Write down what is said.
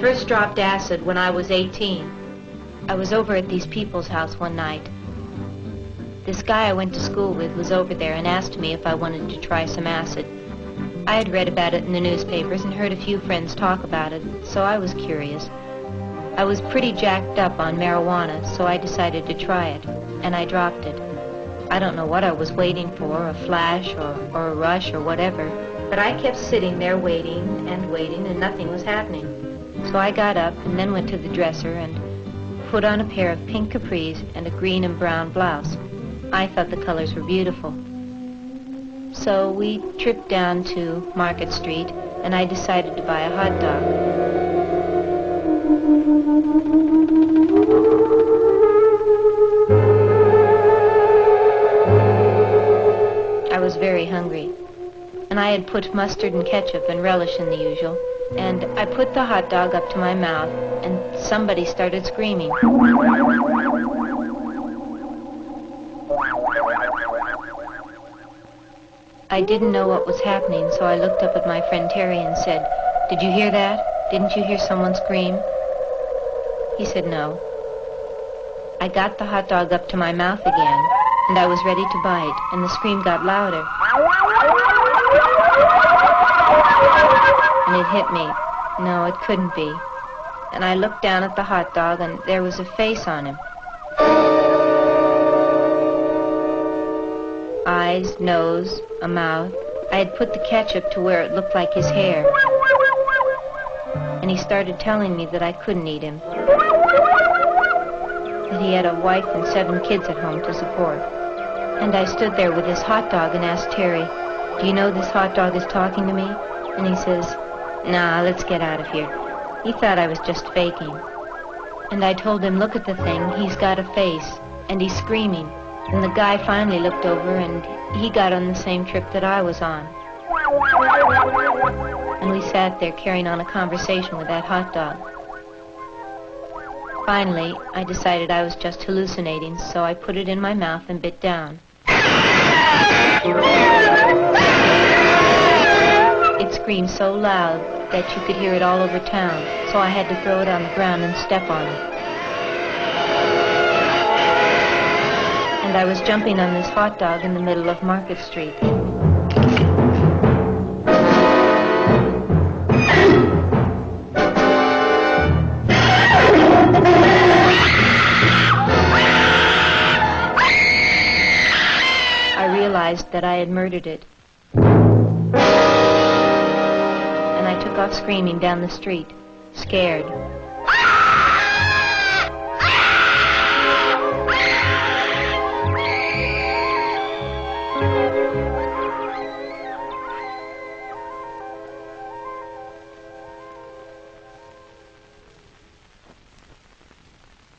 first dropped acid when I was 18. I was over at these people's house one night. This guy I went to school with was over there and asked me if I wanted to try some acid. I had read about it in the newspapers and heard a few friends talk about it, so I was curious. I was pretty jacked up on marijuana, so I decided to try it, and I dropped it. I don't know what I was waiting for, a flash or a rush or whatever, but I kept sitting there waiting, and nothing was happening. So I got up and then went to the dresser and put on a pair of pink capris and a green and brown blouse. I thought the colors were beautiful. So we tripped down to Market Street, and I decided to buy a hot dog. I was very hungry, and I had put mustard and ketchup and relish in the usual, and I put the hot dog up to my mouth, and somebody started screaming. I didn't know what was happening, so I looked up at my friend Terry and said, "Did you hear that? Didn't you hear someone scream?" He said no. I got the hot dog up to my mouth again, and I was ready to bite, and the scream got louder. And it hit me. No, it couldn't be. And I looked down at the hot dog, and there was a face on him. Eyes, nose, a mouth. I had put the ketchup to where it looked like his hair. And he started telling me that I couldn't eat him. That he had a wife and 7 kids at home to support. And I stood there with this hot dog and asked Terry, "Do you know this hot dog is talking to me?" And he says, "Nah, let's get out of here." He thought I was just faking. And I told him, "Look at the thing, he's got a face, and he's screaming." And the guy finally looked over, and he got on the same trip that I was on. And we sat there carrying on a conversation with that hot dog. Finally, I decided I was just hallucinating, so I put it in my mouth and bit down. It screamed so loud that you could hear it all over town, so I had to throw it on the ground and step on it. And I was jumping on this hot dog in the middle of Market Street. I realized that I had murdered it. And I took off screaming down the street, scared.